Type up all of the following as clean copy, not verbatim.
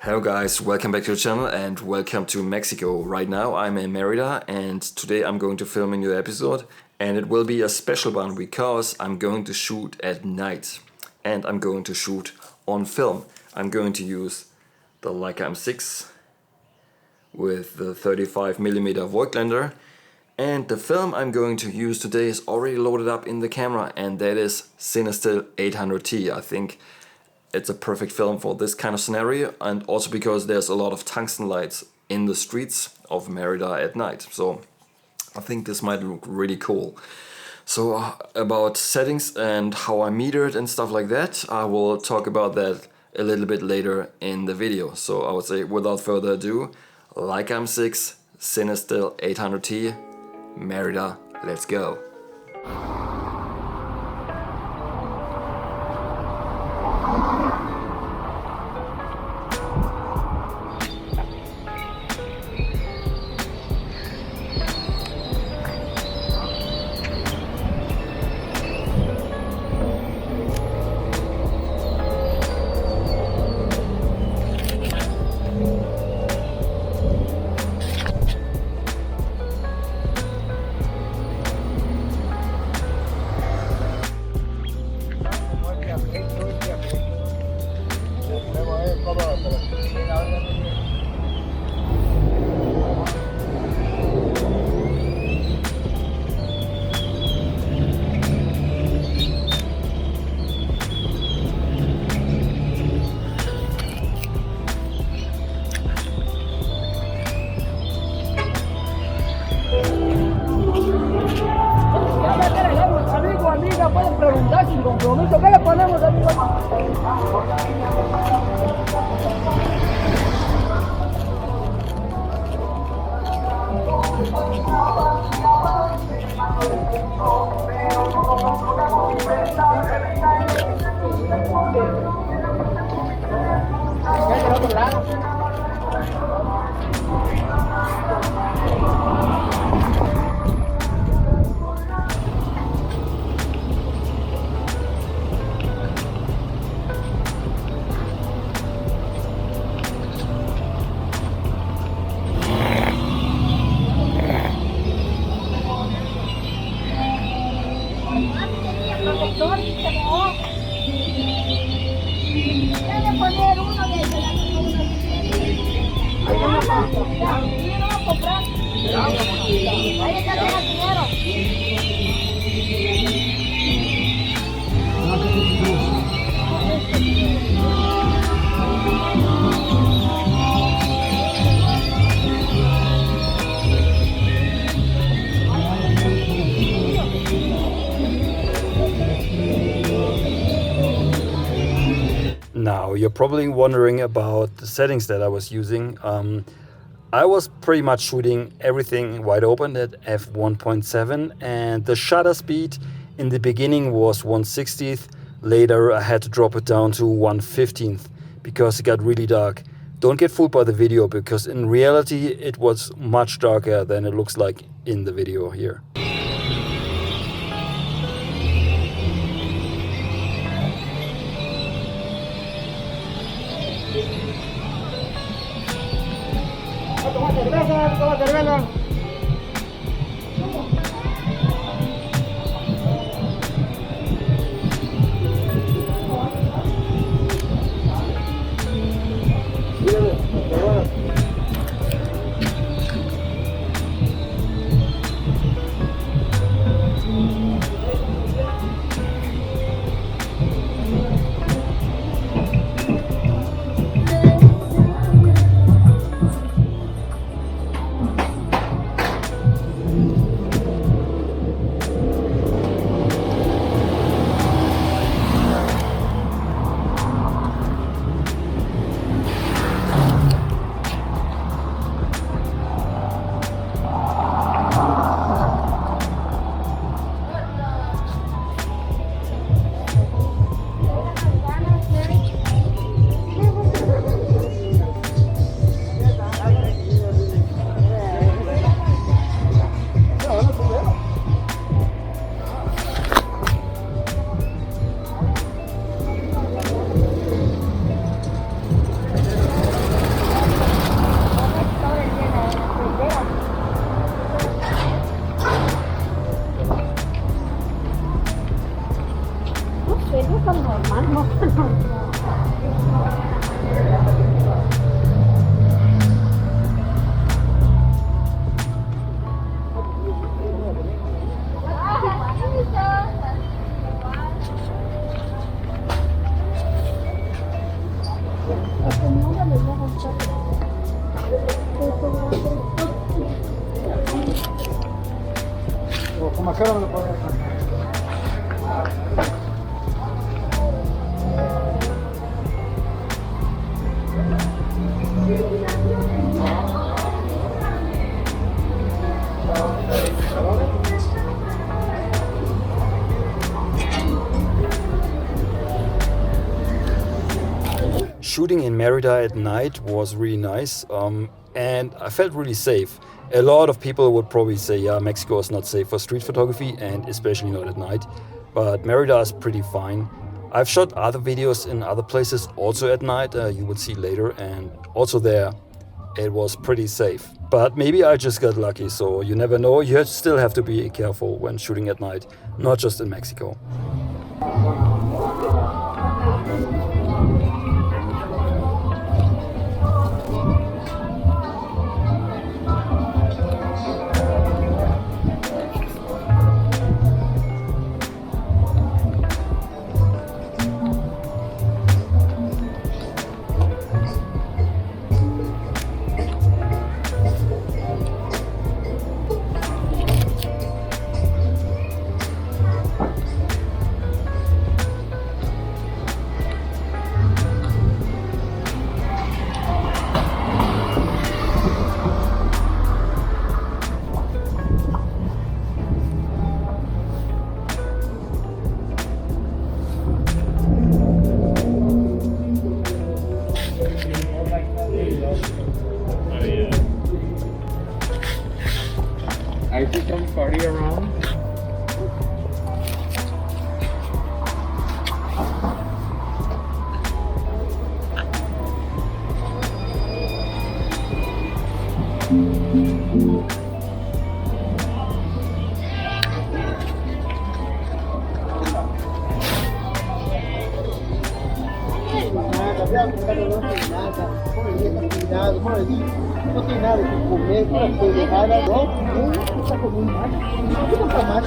Hello guys, welcome back to the channel and welcome to Mexico. Right now I'm in Merida and today I'm going to film a new episode, and it will be a special one because I'm going to shoot at night and I'm going to shoot on film. I'm going to use the Leica M6 with the 35mm Voigtländer, and the film I'm going to use today is already loaded up in the camera, and that is CineStill 800T. I think it's a perfect film for this kind of scenario, and also because there's a lot of tungsten lights in the streets of Merida at night. So I think this might look really cool. So about settings and how I meter it and stuff like that, I will talk about that a little bit later in the video. So I would say without further ado, Leica M6, CineStill 800T, Merida, let's go. Pueden preguntar sin compromiso, ¿qué le ponemos a poner uno de ahí está el dinero. Now, you're probably wondering about the settings that I was using. I was pretty much shooting everything wide open at f1.7, and the shutter speed in the beginning was 1/60th. Later I had to drop it down to 1/15th because it got really dark. Don't get fooled by the video, because in reality it was much darker than it looks like in the video here. Toma cerveza. Shooting in Merida at night was really nice, and I felt really safe. A lot of people would probably say, yeah, Mexico is not safe for street photography, and especially not at night, but Merida is pretty fine. I've shot other videos in other places also at night, you would see later, and also there it was pretty safe. But maybe I just got lucky, so you never know. You still have to be careful when shooting at night, not just in Mexico. I see some party around. Não tem nada de comer, não tem nada, não está comendo nada. Não compra mais.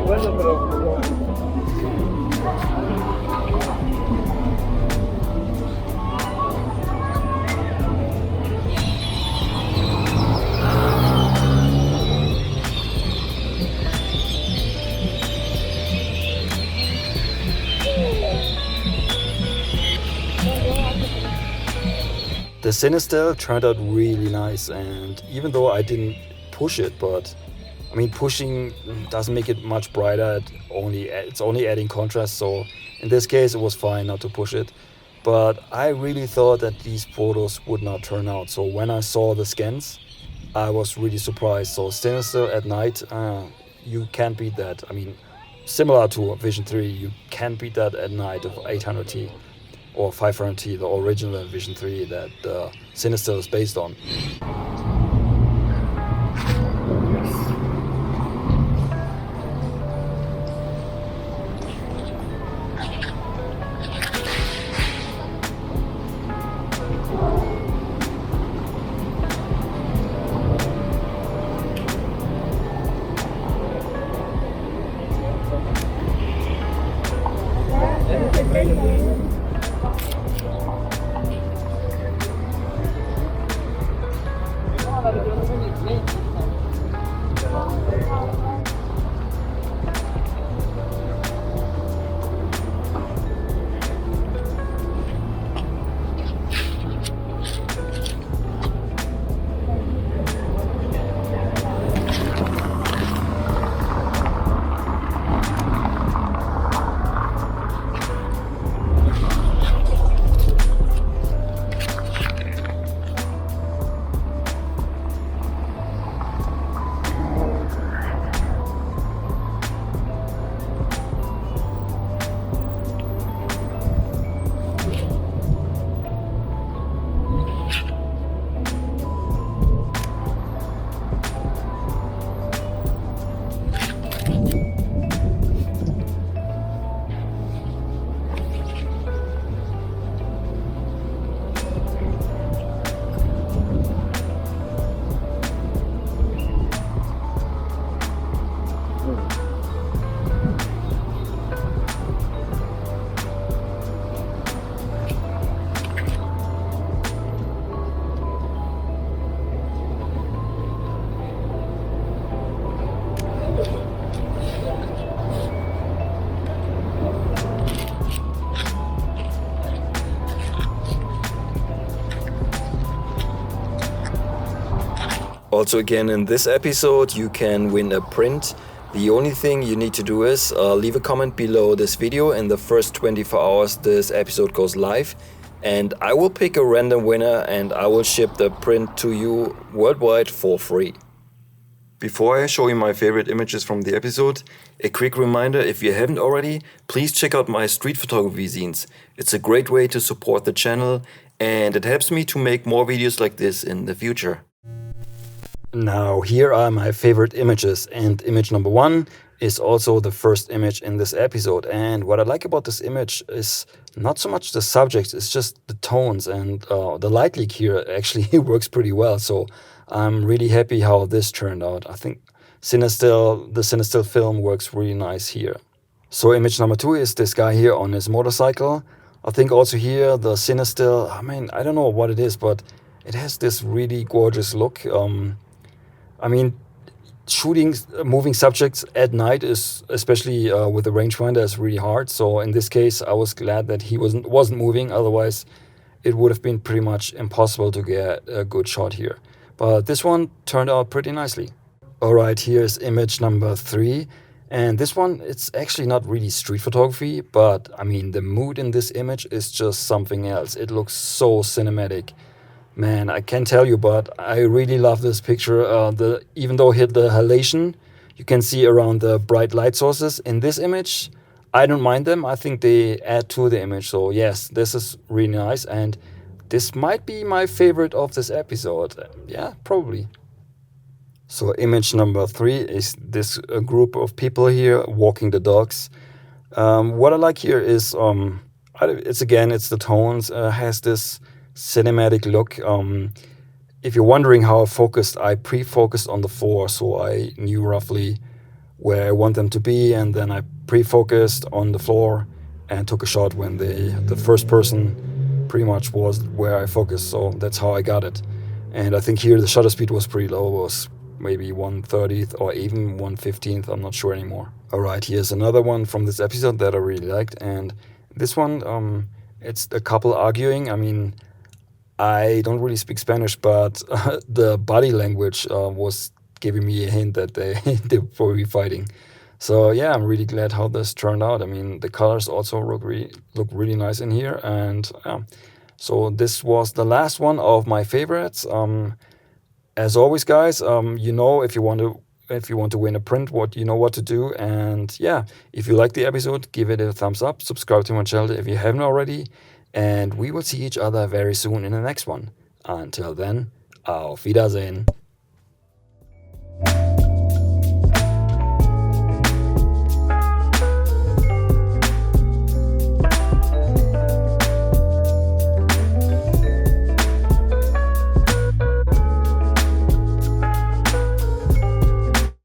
Bueno, pero... The CineStill turned out really nice, and even though I didn't push it, but I mean, pushing doesn't make it much brighter. It's only adding contrast. So in this case, it was fine not to push it. But I really thought that these photos would not turn out. So when I saw the scans, I was really surprised. So CineStill at night, you can't beat that. I mean, similar to Vision 3, you can't beat that at night of 800T or 500T, the original Vision 3 that CineStill is based on. Also again in this episode you can win a print. The only thing you need to do is leave a comment below this video. In the first 24 hours this episode goes live, and I will pick a random winner and I will ship the print to you worldwide for free. Before I show you my favorite images from the episode, a quick reminder, if you haven't already, please check out my street photography zines. It's a great way to support the channel and it helps me to make more videos like this in the future. Now here are my favorite images, and image number 1 is also the first image in this episode. And what I like about this image is not so much the subject, it's just the tones, and the light leak here actually works pretty well. So I'm really happy how this turned out. I think the CineStill film works really nice here. So image number 2 is this guy here on his motorcycle. I think also here the CineStill, I don't know what it is, but it has this really gorgeous look. Shooting moving subjects at night is, especially with the rangefinder, is really hard. So in this case, I was glad that he wasn't moving. Otherwise, it would have been pretty much impossible to get a good shot here. But this one turned out pretty nicely. All right, here's image number 3. And this one, it's actually not really street photography, but the mood in this image is just something else. It looks so cinematic. Man, I can't tell you, but I really love this picture. Even though hit the halation you can see around the bright light sources in this image, I don't mind them. I think they add to the image. So yes, this is really nice, and this might be my favorite of this episode. Yeah, probably. So image number 3 is this group of people here walking the dogs. What I like here is it's the tones. Has this cinematic look. If you're wondering how I focused, I pre-focused on the 4, so I knew roughly where I want them to be, and then I pre-focused on the floor and took a shot when the first person pretty much was where I focused. So that's how I got it. And I think here the shutter speed was pretty low. It was maybe 1/30th or even 1/15th, I'm not sure anymore. Alright, here's another one from this episode that I really liked, and this one, it's a couple arguing. I don't really speak Spanish, but the body language was giving me a hint that they were probably fighting. So yeah, I'm really glad how this turned out. The colors also look really nice in here, and so this was the last one of my favorites. As always, guys, if you want to win a print, you know what to do. And yeah, if you like the episode, give it a thumbs up, subscribe to my channel if you haven't already. And we will see each other very soon in the next one. Until then, auf Wiedersehen.